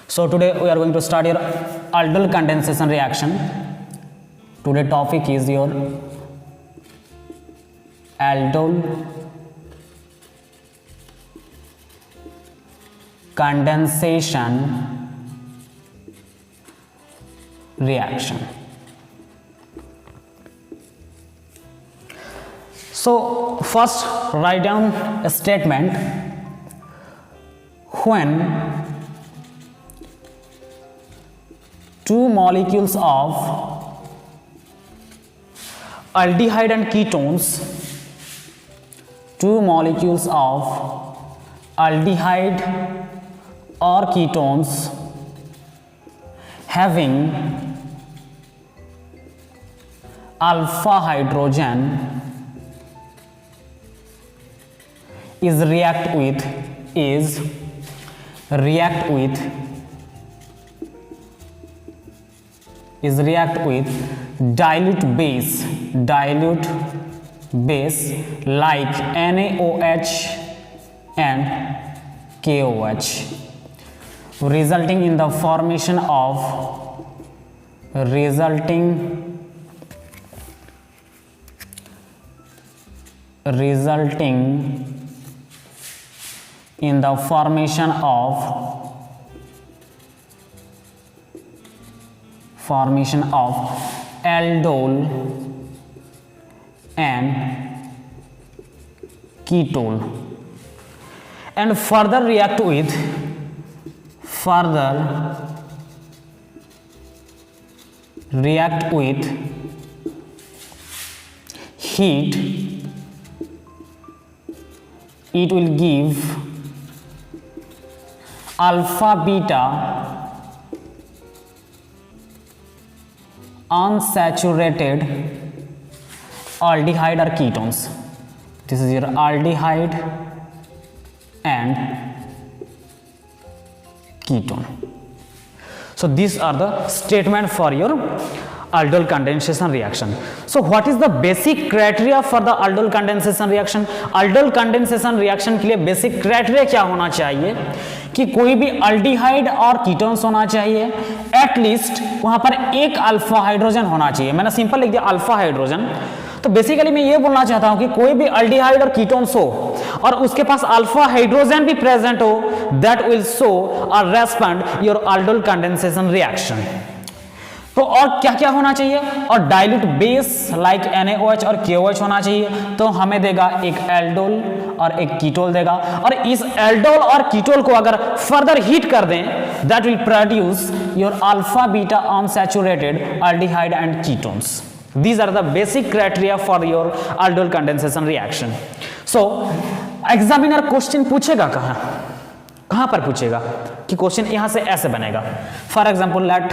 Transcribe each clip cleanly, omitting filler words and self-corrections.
So today we are going to start your aldol condensation reaction. Today topic is your aldol condensation reaction. So first write down a statement. When two molecules of aldehyde and ketones, two molecules of aldehyde or ketones having alpha hydrogen react with dilute base like NaOH and KOH, resulting in the formation of aldol and ketone, and further react with heat. It will give alpha beta unsaturated aldehyde or ketones. This is your aldehyde and ketone. So these are the statement for your aldol condensation reaction. So what is the basic criteria for the aldol condensation reaction? aldol condensation reaction के लिए basic criteria क्या होना चाहिए कि कोई भी aldehyde और ketones होना चाहिए, at least वहां पर एक अल्फा हाइड्रोजन होना चाहिए. मैंने सिंपल लिख दिया अल्फा हाइड्रोजन. तो बेसिकली मैं ये बोलना चाहता हूं कि कोई भी aldehyde और ketones हो और उसके पास अल्फा हाइड्रोजन भी प्रेजेंट हो, that will show or respond your aldol condensation reaction. तो और क्या क्या होना चाहिए? और डाइल्यूट बेस लाइक NaOH और KOH होना चाहिए. तो हमें देगा एक एल्डोल और एक कीटोल देगा, और इस एल्डोल और कीटोल को अगर फर्दर हीट कर दें, that will produce your alpha beta unsaturated aldehyde and ketones. These are the basic criteria for your aldol condensation reaction. So examiner question पूछेगा कहां पर पूछेगा कि क्वेश्चन यहां से ऐसे बनेगा. For example let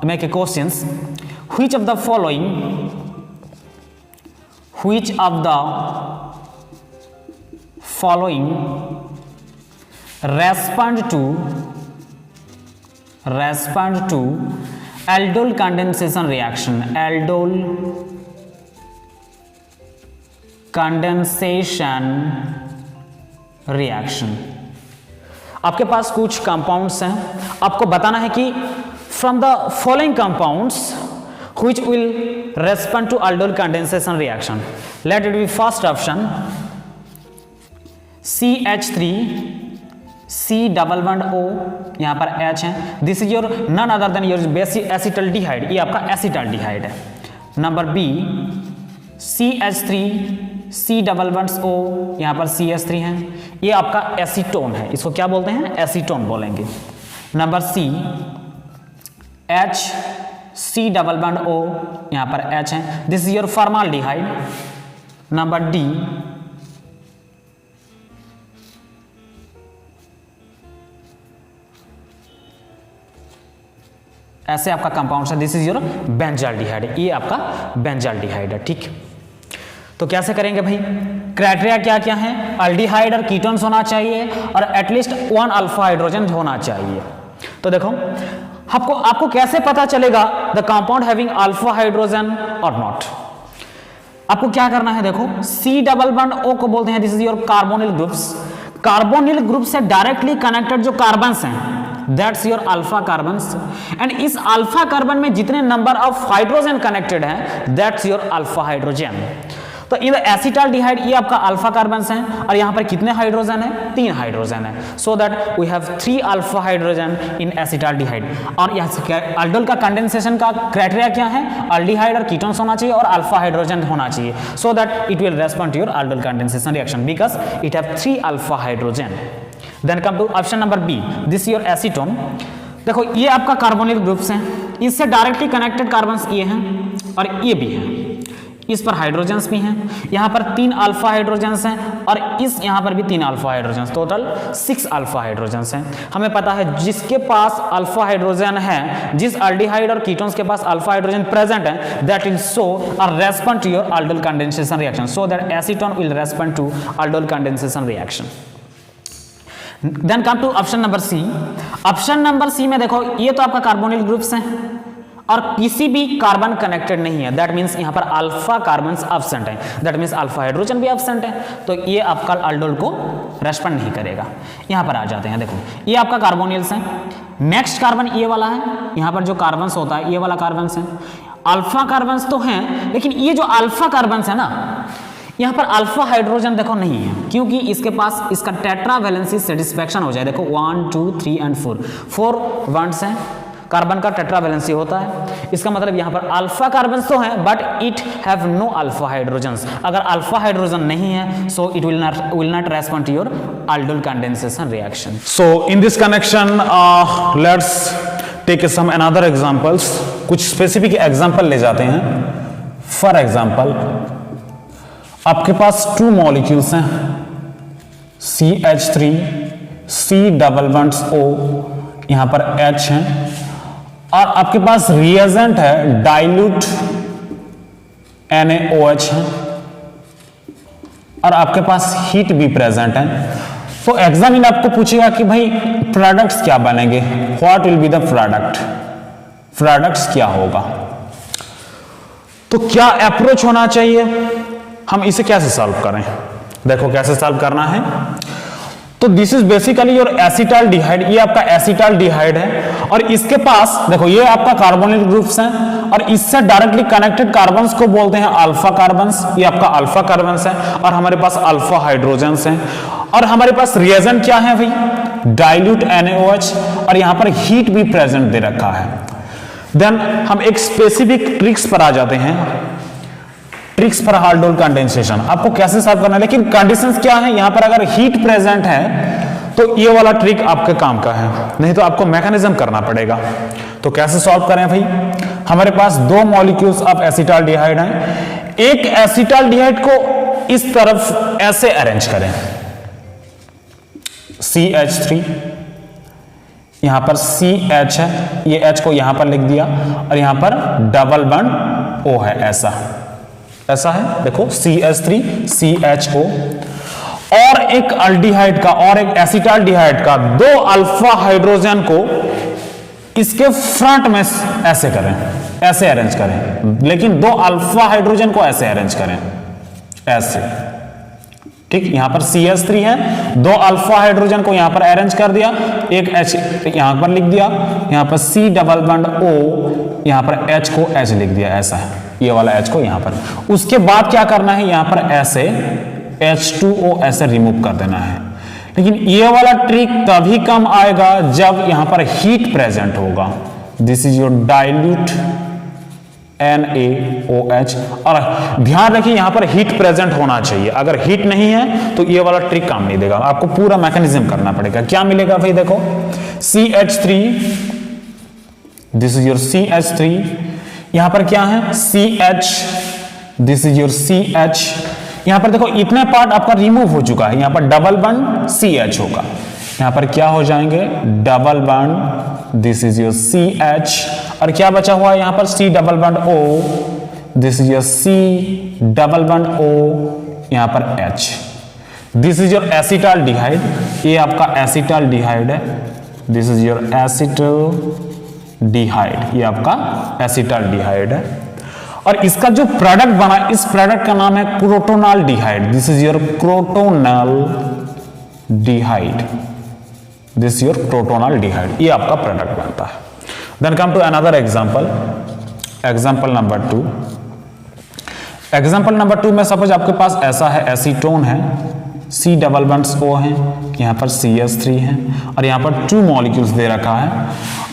make a questions. Which of the following respond to aldol condensation reaction. aldol condensation reaction. आपके पास कुछ कंपाउंड्स हैं, आपको बताना है कि from the following compounds which will respond to aldol condensation reaction. Let it be first option CH3 C double bond O, यहां पर H है. This is your none other than your basic acetaldehyde. ये आपका acetaldehyde है. Number B CH3 C double bonds O, यहां पर CH3 है. ये आपका एसीटोन है. इसको क्या बोलते हैं? एसीटोन बोलेंगे. Number C H C double bond O, यहां पर H है. This is your formaldehyde. Number D ऐसे आपका कंपाउंड है. This is your benzaldehyde. ये आपका बेंजाल्डिहाइड है. ठीक. तो कैसे करेंगे भाई? क्राइटेरिया क्या क्या है? aldehyde और कीटोन्स होना चाहिए और एटलीस्ट वन अल्फा हाइड्रोजन होना चाहिए. तो देखो आपको कैसे पता चलेगा the compound having alpha hydrogen और नॉट? आपको क्या करना है, देखो सी डबल बॉन्ड ओ को बोलते हैं this is your carbonyl groups. Carbonyl group से डायरेक्टली कनेक्टेड जो कार्बन्स हैं that's your alpha carbons, and इस अल्फा कार्बन में जितने नंबर ऑफ हाइड्रोजन कनेक्टेड हैं दैट्स योर अल्फा हाइड्रोजन। तो इन एसिटाल्डिहाइड ये आपका अल्फा कार्बन्स हैं, और यहां पर कितने हाइड्रोजन है? 3 हाइड्रोजन है। So that we have 3 alpha hydrogen in acetaldehyde. और अल्डोल का कंडेंसेशन का क्राइटेरिया क्या है? अल्डिहाइड और कीटोन्स होना चाहिए और अल्फा हाइड्रोजन होना चाहिए, so that it will respond to your aldol condensation reaction because it have 3 alpha hydrogen. Then come to option number B, this your acetone. देखो ये आपका कार्बोनिल ग्रुप्स हैं, इससे डायरेक्टली कनेक्टेड कार्बन्स ये हैं और ये भी हैं, इस पर हाइड्रोजन्स भी हैं, यहाँ पर 3 अल्फा हाइड्रोजन्स हैं और इस यहाँ पर भी 3 alpha hydrogens, total 6 alpha hydrogens हैं। हमें पता है जिसके पास अल्फा हाइड्रोजन है, जिस अल्डिहाइड और कीटोन्स के पास अल्फा हाइड्रोजन प्रेजेंट है, that will show a respond to your aldol condensation reaction, so that acetone will respond to aldol condensation reaction. Then come to option number C. Option number C में देखो ये तो आपका carbonyl groups हैं और किसी भी कार्बन कनेक्टेड नहीं है, दैट मीन्स यहाँ पर अल्फा कार्बन्स एब्सेंट है, दैट मीन्स अल्फा हाइड्रोजन भी एब्सेंट है, तो ये आपका अल्डोल को रेस्पॉन्ड नहीं करेगा। यहाँ पर आ जाते हैं, देखो ये आपका कार्बोनिल्स हैं, नेक्स्ट कार्बन ये वाला है, यहाँ पर जो कार्बन्स होता है ये वाला कार्बन्स है, अल्फा कार्बन्स तो हैं, लेकिन ये जो अल्फा कार्बन्स है ना, यहाँ पर अल्फा हाइड्रोजन देखो नहीं है, क्योंकि इसके पास इसका टेट्रा वैलेंसी सेटिस्फैक्शन हो जाए। देखो 1 2 3 एंड 4 बॉन्ड्स हैं, कार्बन का टेट्रा वैलेंसी होता है, इसका मतलब यहाँ पर अल्फा कार्बन्स तो हैं but it have no alpha hydrogens. अगर अल्फा हाइड्रोजन नहीं है so it will not respond to your aldol condensation reaction. So in this connection let's take some another examples, कुछ स्पेसिफिक एग्जांपल ले जाते हैं। For example आपके पास 2 molecules हैं, CH3 C double bonds O, यहां पर H हैं, और आपके पास रिएजेंट है डाइल्यूट NaOH है, और आपके पास हीट भी प्रेजेंट है। तो एग्जामिनर आपको पूछेगा कि भाई प्रोडक्ट्स क्या बनेंगे, what will be the product, products क्या होगा, तो क्या अप्रोच होना चाहिए, हम इसे कैसे सॉल्व करें। देखो कैसे सॉल्व करना है। तो this is basically your acetaldehyde, ये आपका एसिटाल्डिहाइड है और इसके पास देखो ये आपका कार्बोनिल ग्रुप्स हैं और इससे डायरेक्टली कनेक्टेड कार्बन्स को बोलते हैं अल्फा कार्बन्स, ये आपका अल्फा कार्बन्स है और हमारे पास अल्फा हाइड्रोजन्स हैं, और हमारे पास रिएजेंट क्या है भाई, डाइल्यूट NaOH, और यहां पर हीट भी प्रेजेंट दे रखा है। देन हम एक स्पेसिफिक ट्रिक्स पर आ जाते हैं, ट्रिक्स फॉर अल्डोल कंडेंसेशन, आपको कैसे सॉल्व करना है, लेकिन कंडीशंस क्या है, यहां पर अगर हीट प्रेजेंट है तो ये वाला ट्रिक आपके काम का है, नहीं तो आपको मैकेनिज्म करना पड़ेगा। तो कैसे सॉल्व करें भाई, हमारे पास 2 मॉलिक्यूल्स ऑफ एसिटाल्डिहाइड हैं, एक एसिटाल्डिहाइड को इस तरफ ऐसे अरेंज करें, CH3, यहां पर CH है, ये H को यहां पर लिख दिया और यहां पर डबल बॉन्ड O है, ऐसा है, देखो CH3 CHO, और एक अल्डिहाइड का और एक एसिटाल्डिहाइड का 2 अल्फा हाइड्रोजन को इसके फ्रंट में ऐसे करें, ऐसे अरेंज करें, लेकिन 2 अल्फा हाइड्रोजन को ऐसे अरेंज करें, ऐसे, ठीक। यहां पर CH3 है, 2 अल्फा हाइड्रोजन को यहां पर अरेंज कर दिया, एक H यहां पर लिख दिया, यहां पर C डबल बॉन्ड O, यहां पर H को H लिख दिया, ऐसा है, ये वाला H को यहां पर। उसके बाद क्या करना है, यहां पर ऐसे H2O ऐसे रिमूव कर देना है, लेकिन ये वाला ट्रिक तभी काम आएगा जब यहां पर हीट प्रेजेंट होगा। This is your dilute NaOH, और ध्यान रखिए यहां पर हीट प्रेजेंट होना चाहिए, अगर हीट नहीं है तो ये वाला ट्रिक काम नहीं देगा, आपको पूरा मैकेनिज्म करना पड़ेगा। क्या मिलेगा भाई, देखो CH3, this is your CH3, यहां पर क्या है CH, this is your CH, यहां पर देखो इतने पार्ट आपका रिमूव हो चुका है, यहां पर डबल बॉन्ड CH होगा, यहां पर क्या हो जाएंगे double bond, this is your CH, और क्या बचा हुआ है यहां पर C double bond O, this is your C double bond O, यहां पर H, this is your acetaldehyde, ये आपका एसिटाल्डिहाइड है, दिस इज योर एसिटाल्डिहाइड, ये आपका एसिटाल्डिहाइड है, और इसका जो प्रोडक्ट बना, इस प्रोडक्ट का नाम है crotonaldehyde, this is your crotonaldehyde, this your crotonaldehyde, ये आपका प्रोडक्ट बनता है। Then come to another example, example number 2। Example number 2 में सपोज आपके पास ऐसा है, एसीटोन है, C डबल बॉन्ड्स O है, यहाँ पर CH3 है और यहाँ पर 2 मॉलिक्यूल्स दे रखा है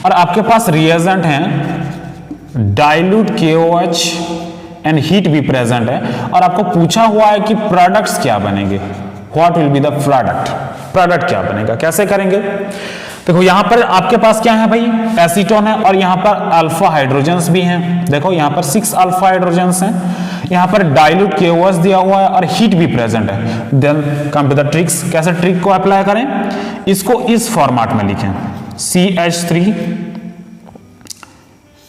और आपके पास रिएजेंट हैं डाइल्यूट KOH एंड हीट भी प्रेजेंट है और आपको पूछा हुआ है कि प्रोडक्ट्स क्या बनेंगे, what will be the product, product क्या बनेगा, कैसे करेंगे। देखो यहाँ पर आपके पास क्या है भाई, एसीटोन है और यहाँ पर अल्फा हाइड्रोजन्स भी हैं, देखो यहाँ पर 6 अल्फा हाइड्रोजन्स हैं, यहाँ पर डाइल्यूट KOH दिया हुआ है और हीट भी प्रेजेंट है। Then come to the tricks, कैसे ट्रिक को अप्लाई करें, इसको इस फॉर्मेट में लिखें, CH3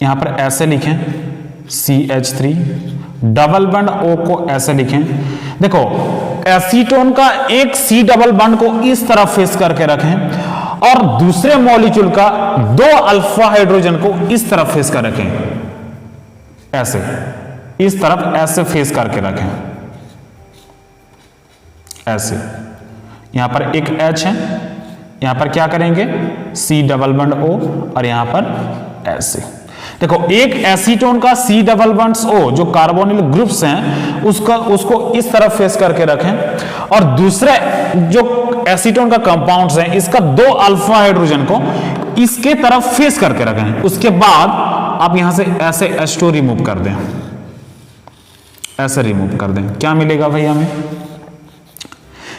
यहाँ पर ऐसे लिखें, CH3 डबल बॉन्ड O को ऐसे लिखें। देखो एसीटोन का एक C डबल बॉन्ड को इस तरफ फेस करके रखें और दूसरे मॉलिक्यूल का 2 अल्फा हाइड्रोजन को इस तरफ फेस कर रखें, ऐसे इस तरफ ऐसे फेस करके रखें, ऐसे। यहां पर एक H है, यहां पर क्या करेंगे C डबल बॉन्ड O और यहां पर ऐसे। देखो एक एसीटोन का C डबल बॉन्ड्स O जो कार्बोनिल ग्रुप्स हैं उसको इस तरफ फेस करके रखें और दूसरे जो एसीटोन का कंपाउंड्स हैं इसका 2 अल्फा हाइड्रोजन को इसके तरफ फेस करके रखें। उसके बाद आप यहां से ऐसे H2 रिमूव कर दें, ऐसे रिमूव कर दें, क्या मिलेगा भाई हमें।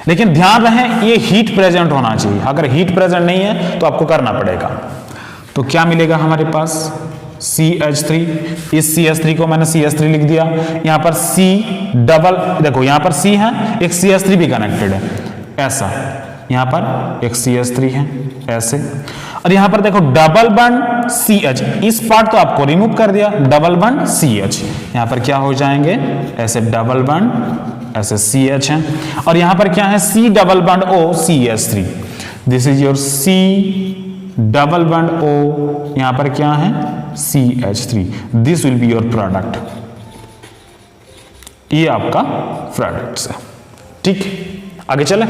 लेकिन ध्यान रहे ये हीट प्रेजेंट होना चाहिए, अगर हीट प्रेजेंट नहीं है तो आपको करना पड़ेगा। तो क्या मिलेगा हमारे पास CH3, इस CH3 को मैंने CH3 लिख दिया, यहां पर C डबल, देखो यहां पर C है, एक CH3 भी कनेक्टेड है, ऐसा। यहां पर एक CH3 है ऐसे और यहां पर देखो डबल बॉन्ड CH, इस पार्ट तो आपको रिमूव कर दिया, डबल बॉन्ड CH, यहां पर क्या हो जाएंगे ऐसे डबल बॉन्ड ऐसे CH है और यहां पर क्या है C double bond O CH3, this is your C double bond O, यहां पर क्या है CH3, this will be your product, ये आपका प्रोडक्ट है। ठीक, आगे चले,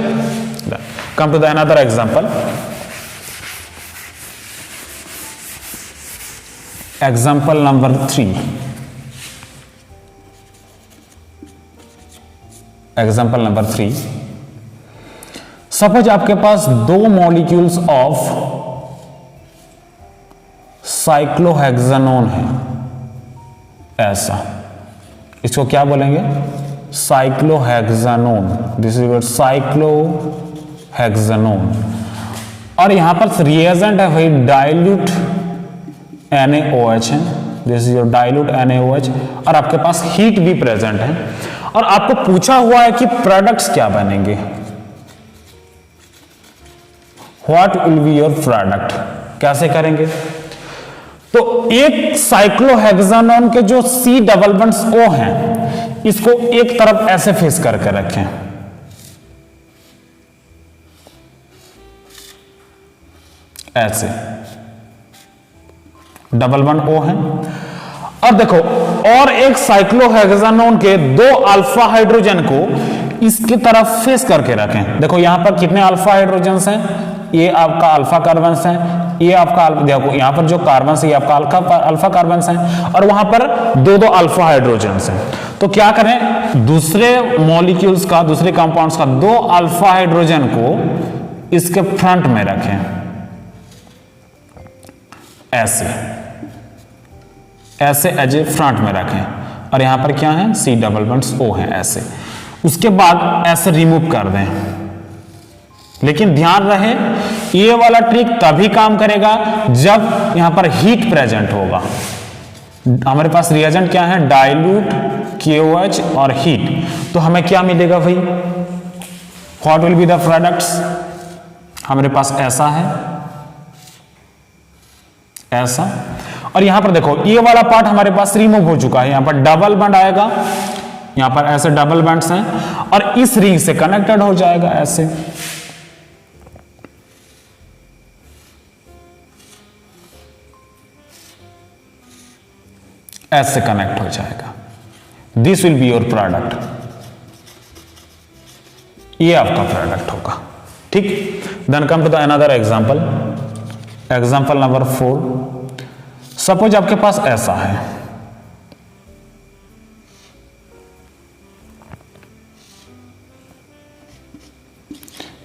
come to the another example, example number 3। Example number 3, suppose आपके पास 2 मॉलिक्यूल्स ऑफ साइक्लोहेक्सानोन है, ऐसा, इसको क्या बोलेंगे cyclohexanone, this is your cyclohexanone और यहां पर रिएजेंट है भाई डाइल्यूट NaOH है, this is your dilute NaOH और आपके पास हीट भी प्रेजेंट है और आपको पूछा हुआ है कि प्रोडक्ट्स क्या बनेंगे, what will be your product, कैसे करेंगे। तो एक साइक्लोहेक्सानोन के जो C डबल बॉन्ड्स O हैं इसको एक तरफ ऐसे फेस करके रखें, ऐसे डबल बॉन्ड O है और देखो और एक साइक्लोहेक्सानोन के 2 अल्फा हाइड्रोजन को इसकी तरफ फेस करके रखें। देखो यहां पर कितने अल्फा हाइड्रोजन्स हैं, ये आपका अल्फा कार्बन्स हैं, ये आपका देखो यहां पर जो कार्बन है ये आपका अल्फा कार्बन है और वहां पर 2 अल्फा हाइड्रोजन्स हैं। तो क्या करें, दूसरे मॉलिक्यूल्स का, दूसरे कंपाउंड्स का 2 अल्फा हाइड्रोजन को इसके फ्रंट में रखें, ऐसे ऐसे एज ए फ्रंट में रखें और यहां पर क्या है C डबल बॉन्ड्स O है, ऐसे। उसके बाद ऐसे रिमूव कर दें। लेकिन ध्यान रहे ये वाला ट्रिक तभी काम करेगा जब यहां पर हीट प्रेजेंट होगा। हमारे पास रिएजेंट क्या है, डाइल्यूट KOH और हीट, तो हमें क्या मिलेगा भाई, what will be the products. हमारे पास ऐसा है, ऐसा, और यहां पर देखो ये वाला पार्ट हमारे पास रिमूव हो चुका है, यहां पर डबल बॉन्ड आएगा, यहां पर ऐसे डबल बॉन्ड्स हैं और इस रिंग से कनेक्टेड हो जाएगा, ऐसे ऐसे कनेक्ट हो जाएगा। This will be your product, ये आपका प्रोडक्ट होगा। ठीक, then come to the another example, example number 4। Suppose आपके पास ऐसा है,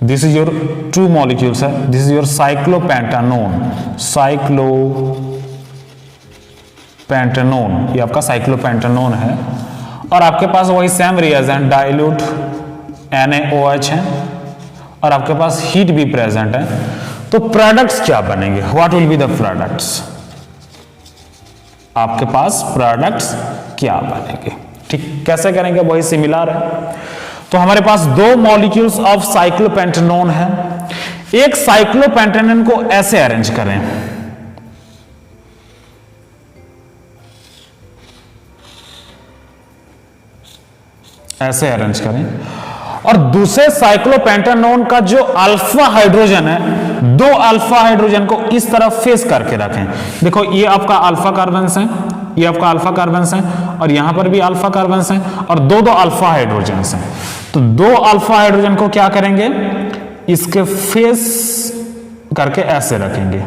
दिस इज योर 2 मॉलिक्यूल्स है, this is your cyclopentanone, cyclopentanone, ये आपका साइक्लोपेंटानोन है, और आपके पास वही सेम रिएजेंट डाइल्यूट NaOH है, और आपके पास हीट भी प्रेजेंट है, तो प्रोडक्ट्स क्या बनेंगे? What will be the products? आपके पास प्रोडक्ट्स क्या बनेंगे? ठीक, कैसे करेंगे? वही सिमिलर है। तो हमारे पास 2 मॉलिक्यूल्स ऑफ साइक्लोपेंटानोन है। एक साइक्लोपेंटानोन को ऐसे अरेंज करें, ऐसे अरेंज करें, और दूसरे साइक्लोपेंटानोन का जो अल्फा हाइड्रोजन है, 2 अल्फा हाइड्रोजन को इस तरफ फेस करके रखें। देखो ये आपका अल्फा कार्बन्स है, ये आपका अल्फा कार्बन्स है, और यहां पर भी अल्फा कार्बन्स है, और 2 अल्फा हाइड्रोजन हैं। तो 2 अल्फा हाइड्रोजन को क्या करेंगे? इसके फेस करके ऐसे रखेंगे,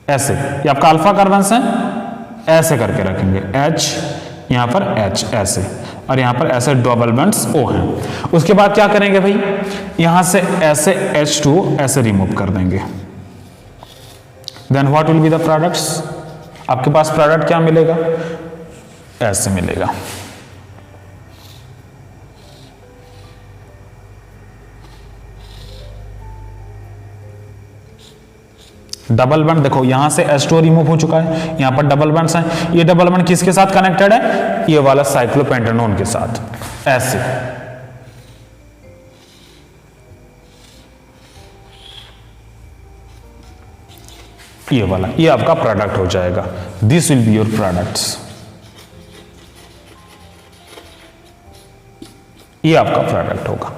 ऐसे। ये आपका अल्फा कार्बन्स है, ऐसे करके रखेंगे, H यहां पर H ऐसे, और यहां पर ऐसे डबल बॉन्ड्स O हैं। उसके बाद क्या करेंगे भाई? यहां से ऐसे H2 ऐसे रिमूव कर देंगे। Then what will be the products? आपके पास प्रोडक्ट क्या मिलेगा? ऐसे मिलेगा। डबल बॉन्ड देखो, यहां से H2 रिमूव हो चुका है, यहां पर डबल बॉन्ड्स हैं। ये डबल बॉन्ड किसके साथ कनेक्टेड है? ये वाला साइक्लोपेंटानोन के साथ, ऐसे। ये वाला, ये आपका प्रोडक्ट हो जाएगा। This will be your products, ये आपका प्रोडक्ट होगा।